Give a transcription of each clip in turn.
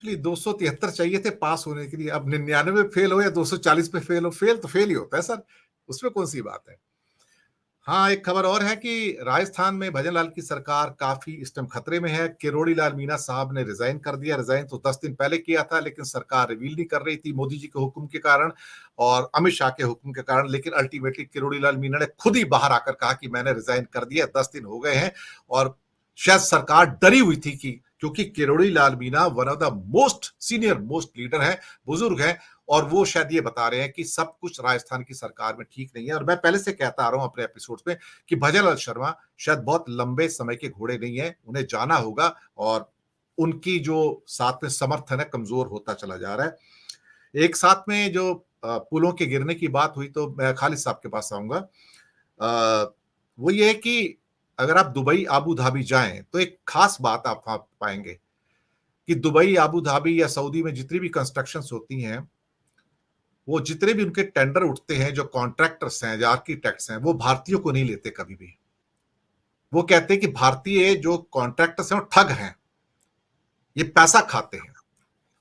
Actually 273 चाहिए थे पास होने के लिए, अब 99 फेल हो या 240 पे फेल हो, फेल तो फेल ही होता है सर, उसमें कौन सी बात है। हाँ, एक खबर और है कि राजस्थान में भजन लाल की सरकार काफी इस टाइम खतरे में है। किरोड़ी लाल मीणा साहब ने रिजाइन कर दिया। रिजाइन तो 10 दिन पहले किया था, लेकिन सरकार रिवील नहीं कर रही थी मोदी जी के हुक्म के कारण और अमित शाह के हुक्म के कारण। लेकिन अल्टीमेटली किरोड़ी लाल मीणा ने खुद ही बाहर आकर कहा कि मैंने रिजाइन कर दिया, 10 दिन हो गए हैं। और शायद सरकार डरी हुई थी कि क्योंकि Kirodi Lal Meena one of the most senior most leader है, बुजुर्ग है, और वो शायद ये बता रहे हैं कि सब कुछ राजस्थान की सरकार में ठीक नहीं है। और मैं पहले से कहता आ रहा हूं अपने एपिसोड्स में कि भजन लाल शर्मा शायद बहुत लंबे समय के घोड़े नहीं है, उन्हें जाना होगा। और उनकी जो साथ में समर्थन है कमजोर होता चला जा रहा है। एक साथ में जो पुलों के गिरने की बात हुई तो मैं खालिद साहब के पास आऊंगा। वो ये है कि अगर आप दुबई आबू धाबी जाएं तो एक खास बात आप वहां पाएंगे कि दुबई आबू धाबी या सऊदी में जितनी भी कंस्ट्रक्शंस होती हैं, वो जितने भी उनके टेंडर उठते हैं, जो कॉन्ट्रैक्टर्स हैं, जो आर्किटेक्ट्स हैं, वो भारतीयों को नहीं लेते कभी भी। वो कहते हैं कि भारतीय जो कॉन्ट्रैक्टर्स हैं वो ठग हैं, ये पैसा खाते हैं।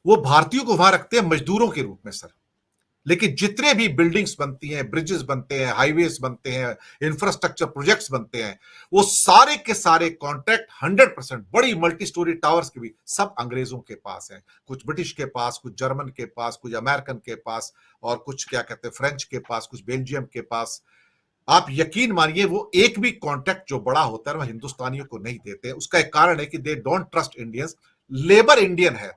वो भारतीयों को वहां रखते हैं मजदूरों के रूप में सर। लेकिन जितने भी बिल्डिंग्स बनती हैं, ब्रिजेस बनते हैं, हाईवेज बनते हैं, इंफ्रास्ट्रक्चर प्रोजेक्ट्स बनते हैं, वो सारे के सारे कॉन्ट्रैक्ट 100% बड़ी मल्टी स्टोरी टावर्स के भी सब अंग्रेजों के पास हैं। कुछ ब्रिटिश के पास, कुछ जर्मन के पास, कुछ अमेरिकन के पास, और कुछ क्या कहते हैं फ्रेंच के पास, कुछ बेल्जियम के पास। आप यकीन मानिए वो एक भी कॉन्ट्रैक्ट जो बड़ा होता है वो हिंदुस्तानियों को नहीं देते। उसका एक कारण है कि they don't trust Indians. Labour Indian है,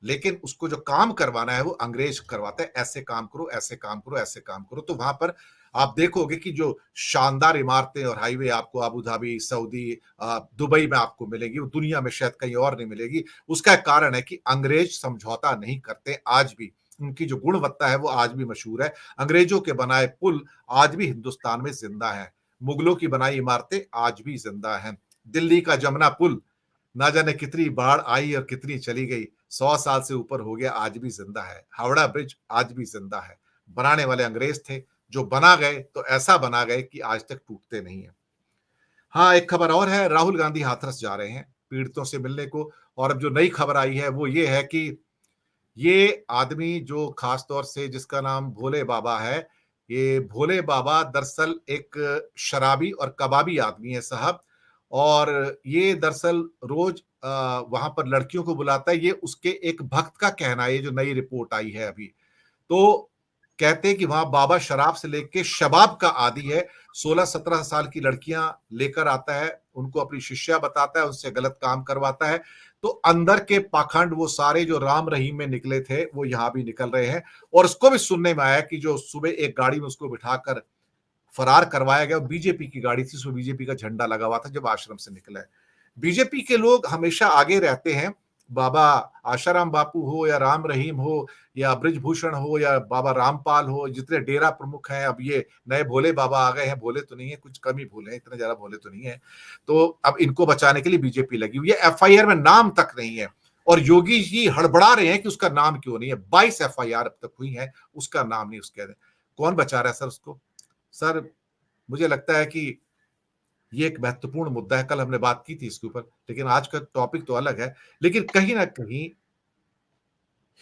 लेकिन उसको जो काम करवाना है वो अंग्रेज करवाता है। ऐसे काम करो, ऐसे काम करो, ऐसे काम करो। तो वहां पर आप देखोगे कि जो शानदार इमारतें और हाईवे आपको अबू धाबी, सऊदी, दुबई में आपको मिलेगी, वो दुनिया में शायद कहीं और नहीं मिलेगी। उसका एक कारण है कि अंग्रेज समझौता नहीं करते आज भी। उनकी जो गुणवत्ता है वो आज भी मशहूर है। अंग्रेजों के बनाए पुल आज भी हिंदुस्तान में जिंदा है। मुगलों की बनाई इमारतें आज भी जिंदा हैं। दिल्ली का जमुना पुल ना जाने कितनी बाढ़ आई और कितनी चली गई, 100 साल से ऊपर हो गया, आज भी जिंदा है। हावड़ा ब्रिज आज भी जिंदा है। बनाने वाले अंग्रेज थे, जो बना गए तो ऐसा बना गए कि आज तक टूटते नहीं है। हाँ, एक खबर और है, राहुल गांधी हाथरस जा रहे हैं पीड़ितों से मिलने को। और अब जो नई खबर आई है वो ये है कि ये आदमी जो खास तौर से जिसका नाम भोले बाबा है, ये भोले बाबा दरअसल एक शराबी और कबाबी आदमी है साहब। और ये दरअसल रोज वहां पर लड़कियों को बुलाता है। ये उसके एक भक्त का कहना है, ये जो नई रिपोर्ट आई है अभी। तो कहते हैं कि वहां बाबा शराब से लेके शबाब का आदी है। 16-17 साल की लड़कियां लेकर आता है, उनको अपनी शिष्या बताता है, उनसे गलत काम करवाता है। तो अंदर के पाखंड वो सारे जो राम रहीम में निकले थे वो यहां भी निकल रहे हैं। और उसको भी सुनने में आया कि जो सुबह एक गाड़ी में उसको बिठाकर फरार करवाया गया, बीजेपी की गाड़ी थी, उसमें बीजेपी का झंडा लगा हुआ था जब आश्रम से निकला है। बीजेपी के लोग हमेशा आगे रहते हैं। बाबा आशाराम बापू हो या राम रहीम हो या ब्रिजभूषण हो या बाबा रामपाल हो, जितने डेरा प्रमुख हैं, अब ये नए भोले बाबा आ गए हैं। भोले तो नहीं है, कुछ कम ही भोले हैं, इतने ज्यादा भोले तो नहीं है। तो अब इनको बचाने के लिए बीजेपी लगी हुई है। एफआईआर में नाम तक नहीं है। और योगी जी हड़बड़ा रहे हैं कि उसका नाम क्यों नहीं है। 22 एफआईआर अब तक हुई है, उसका नाम नहीं। उसके कौन बचा रहा है सर उसको? सर, मुझे लगता है कि ये एक महत्वपूर्ण मुद्दा है। कल हमने बात की थी इसके ऊपर, लेकिन आज का टॉपिक तो अलग है। लेकिन कहीं ना कहीं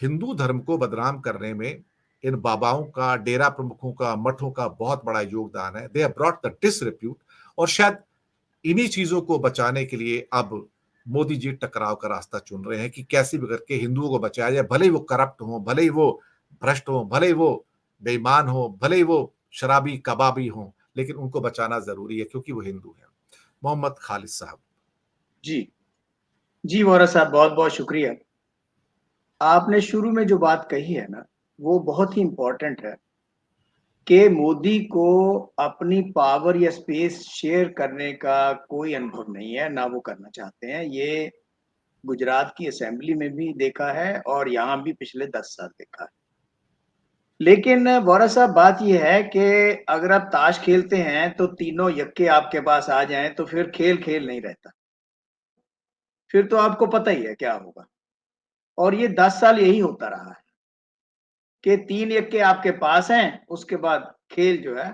हिंदू धर्म को बदनाम करने में इन बाबाओं का, डेरा प्रमुखों का, मठों का बहुत बड़ा योगदान है। They have brought the disrepute. और शायद इन्हीं चीजों को बचाने के लिए अब मोदी जी टकराव का रास्ता चुन रहे हैं कि कैसे भी करके हिंदुओं को बचाया जाए। भले ही वो करप्ट हो, भले ही वो भ्रष्ट हो, भले ही वो बेईमान हो, भले ही वो शराबी कबाबी हो, लेकिन उनको बचाना जरूरी है क्योंकि वो हिंदू है। मोहम्मद खालिद साहब। जी जी, वोरा साहब, बहुत बहुत शुक्रिया। आपने शुरू में जो बात कही है ना, वो बहुत ही इम्पोर्टेंट है कि मोदी को अपनी पावर या स्पेस शेयर करने का कोई अनुभव नहीं है, ना वो करना चाहते हैं। ये गुजरात की असेंबली में भी देखा है और यहाँ भी पिछले 10 साल देखा है। लेकिन वोरा साहब, बात यह है कि अगर आप ताश खेलते हैं तो तीनों यक्के आपके पास आ जाएं तो फिर खेल खेल नहीं रहता। फिर तो आपको पता ही है क्या होगा। और ये 10 साल यही होता रहा है कि तीन यक्के आपके पास हैं, उसके बाद खेल जो है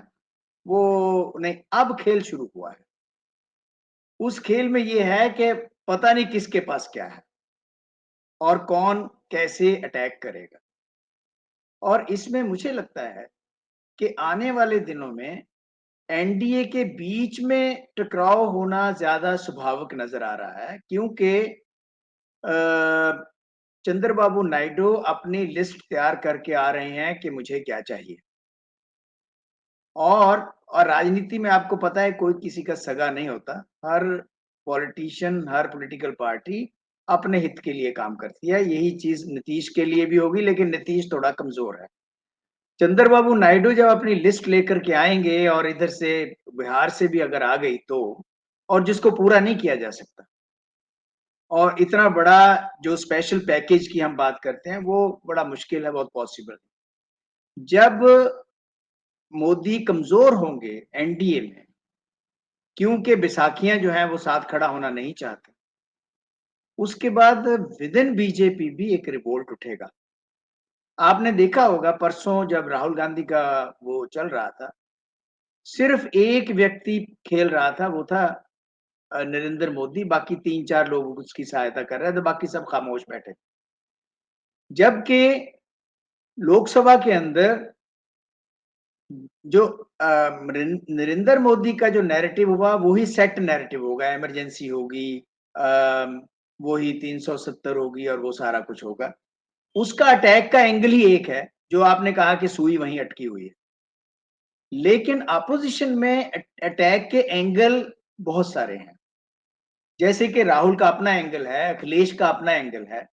वो नहीं। अब खेल शुरू हुआ है। उस खेल में ये है कि पता नहीं किसके पास क्या है और कौन कैसे अटैक करेगा। और इसमें मुझे लगता है कि आने वाले दिनों में एनडीए के बीच में टकराव होना ज़्यादा स्वाभाविक नज़र आ रहा है, क्योंकि चंद्रबाबू नायडू अपनी लिस्ट तैयार करके आ रहे हैं कि मुझे क्या चाहिए। और राजनीति में आपको पता है कोई किसी का सगा नहीं होता। हर पॉलिटिशियन, हर पॉलिटिकल पार्टी अपने हित के लिए काम करती है। यही चीज़ नीतीश के लिए भी होगी, लेकिन नीतीश थोड़ा कमज़ोर है। चंद्रबाबू नायडू जब अपनी लिस्ट लेकर के आएँगे और इधर से बिहार से भी अगर आ गई तो, और जिसको पूरा नहीं किया जा सकता, और इतना बड़ा जो स्पेशल पैकेज की हम बात करते हैं, वो बड़ा मुश्किल है, बहुत पॉसिबल। जब मोदी कमज़ोर होंगे एनडीए में, क्योंकि बैसाखियाँ जो हैं वो साथ खड़ा होना नहीं चाहते, उसके बाद विदिन बीजेपी भी एक रिवोल्ट उठेगा। आपने देखा होगा परसों जब राहुल गांधी का वो चल रहा था, सिर्फ एक व्यक्ति खेल रहा था, वो था नरेंद्र मोदी। बाकी 3-4 लोग उसकी सहायता कर रहे थे, बाकी सब खामोश बैठे। जबकि लोकसभा के अंदर जो नरेंद्र मोदी का जो नैरेटिव हुआ, वही सेट नैरेटिव होगा। इमरजेंसी होगी, वही 370 होगी और वो सारा कुछ होगा। उसका अटैक का एंगल ही एक है, जो आपने कहा कि सुई वहीं अटकी हुई है। लेकिन अपोजिशन में अटैक के एंगल बहुत सारे हैं। जैसे कि राहुल का अपना एंगल है, अखिलेश का अपना एंगल है,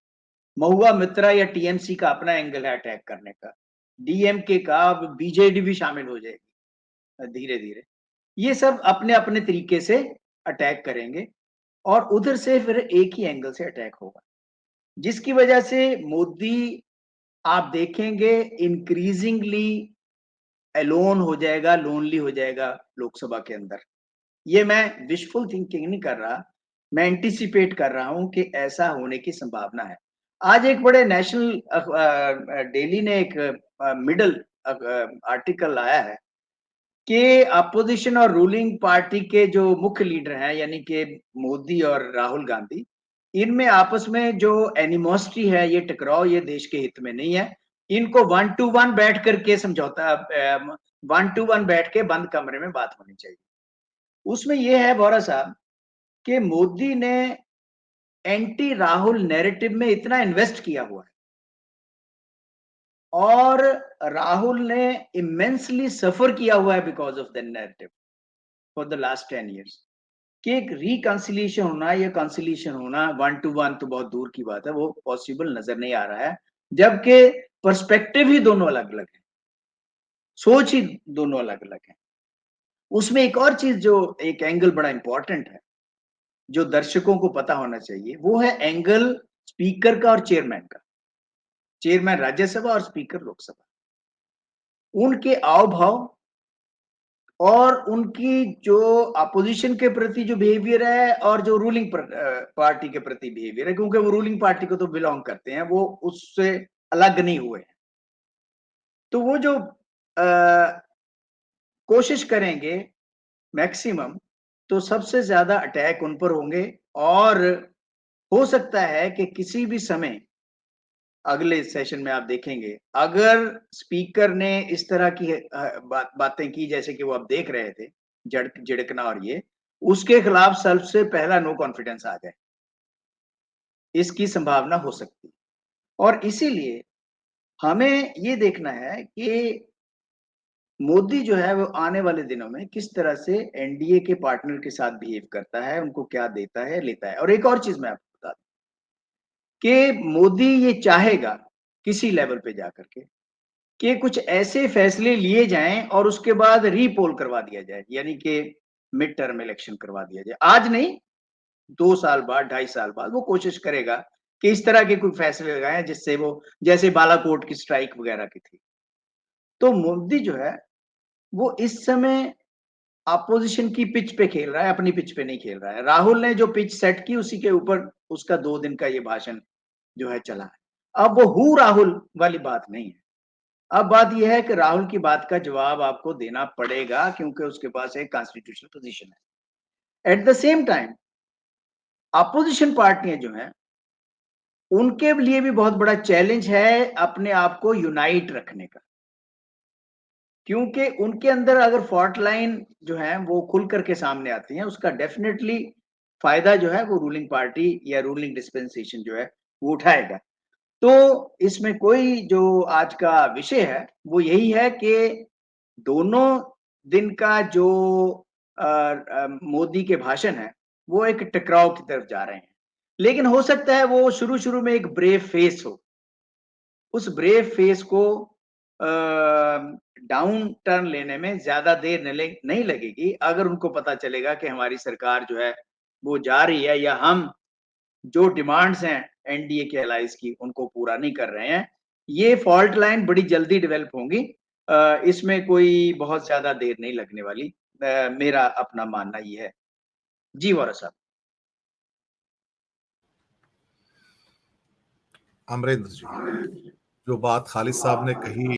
महुआ मित्रा या टीएमसी का अपना एंगल है अटैक करने का, डीएमके का, अब बीजेडी भी शामिल हो जाएगी धीरे-धीरे। ये सब अपने-अपने तरीके से अटैक करेंगे और उधर से फिर एक ही एंगल से अटैक होगा। जिसकी वजह से मोदी, आप देखेंगे, इंक्रीजिंगली अलोन हो जाएगा, लोनली हो जाएगा लोकसभा के अंदर। ये मैं विशफुल थिंकिंग नहीं कर रहा, मैं एंटीसिपेट कर रहा हूँ कि ऐसा होने की संभावना है। आज एक बड़े नेशनल डेली ने एक मिडल आर्टिकल लाया है कि अपोजिशन और रूलिंग पार्टी के जो मुख्य लीडर हैं, यानी कि मोदी और राहुल गांधी, इनमें आपस में जो एनिमोसिटी है, ये टकराव, ये देश के हित में नहीं है। इनको 1 टू 1 बैठ करके समझौता, 1 टू 1 बैठ के बंद कमरे में बात होनी चाहिए। उसमें ये है बोरा साहब कि मोदी ने एंटी राहुल नैरेटिव में इतना इन्वेस्ट किया हुआ है, और राहुल ने इमेंसली सफर किया हुआ है because of the narrative for the last 10 years. कि एक रिकंसिलिएशन होना या कंसिलिएशन होना 1 टू 1 तो बहुत दूर की बात है, वो पॉसिबल नजर नहीं आ रहा है। जबकि पर्सपेक्टिव ही दोनों अलग-अलग है, सोच ही दोनों अलग-अलग है। उसमें एक और चीज, जो एक एंगल बड़ा इंपॉर्टेंट है, जो दर्शकों को पता होना चाहिए, वो है एंगल स्पीकर का और चेयरमैन का। चेयरमैन राज्यसभा और स्पीकर लोकसभा, उनके आव भाव और उनकी जो अपोजिशन के प्रति जो बिहेवियर है और जो रूलिंग पार्टी के प्रति बिहेवियर है, क्योंकि वो रूलिंग पार्टी को तो बिलोंग करते हैं, वो उससे अलग नहीं हुए हैं। तो वो जो कोशिश करेंगे मैक्सिमम, तो सबसे ज्यादा अटैक उन पर होंगे। और हो सकता है कि किसी भी समय अगले सेशन में आप देखेंगे, अगर स्पीकर ने इस तरह की बातें की जैसे कि वो आप देख रहे थे, झिड़कना और ये, उसके खिलाफ सबसे पहला नो कॉन्फिडेंस आ जाए, इसकी संभावना हो सकती है। और इसीलिए हमें ये देखना है कि मोदी जो है वो आने वाले दिनों में किस तरह से एनडीए के पार्टनर के साथ बिहेव करता है, उनको क्या देता है, लेता है। और एक और चीज मैं आपको बता दूं कि मोदी ये चाहेगा किसी लेवल पे जाकर के कि कुछ ऐसे फैसले लिए जाएं और उसके बाद रीपोल करवा दिया जाए, यानी कि मिड टर्म इलेक्शन करवा दिया जाए। आज नहीं, 2 साल बाद, 2.5 साल बाद वो कोशिश करेगा कि इस तरह के कोई फैसले लगाएं जिससे वो, जैसे बालाकोट की स्ट्राइक वगैरह की थी। तो मोदी जो है वो इस समय अपोजिशन की पिच पे खेल रहा है, अपनी पिच पे नहीं खेल रहा है। राहुल ने जो पिच सेट की, उसी के ऊपर उसका 2 दिन का ये भाषण जो है चला है। अब वो हु राहुल वाली बात नहीं है। अब बात यह है कि राहुल की बात का जवाब आपको देना पड़ेगा, क्योंकि उसके पास एक कॉन्स्टिट्यूशनल पोजीशन है। At the same time opposition पार्टियां जो हैं उनके लिए भी बहुत बड़ा चैलेंज है अपने आप को यूनाइट रखने का, क्योंकि उनके अंदर अगर फॉल्ट लाइन जो है वो खुल करके सामने आती है, उसका डेफिनेटली फायदा जो है वो रूलिंग पार्टी या रूलिंग डिस्पेंसेशन जो है वो उठाएगा। तो इसमें कोई जो आज का विषय है वो यही है कि दोनों दिन का जो मोदी के भाषण है वो एक टकराव की तरफ जा रहे हैं, लेकिन हो सकता है वो शुरू-शुरू में एक ब्रेव फेस हो। उस ब्रेव फेस को डाउन टर्न लेने में ज्यादा देर नहीं लगेगी, अगर उनको पता चलेगा कि हमारी सरकार जो है वो जा रही है या हम जो डिमांड्स हैं एनडीए के अलाइज की उनको पूरा नहीं कर रहे हैं। ये फॉल्ट लाइन बड़ी जल्दी डेवलप होंगी, इसमें कोई बहुत ज्यादा देर नहीं लगने वाली, मेरा अपना मानना ये है। जी वोरा साहब। अमरेंद्र जी, जो बात खालिद साहब ने कही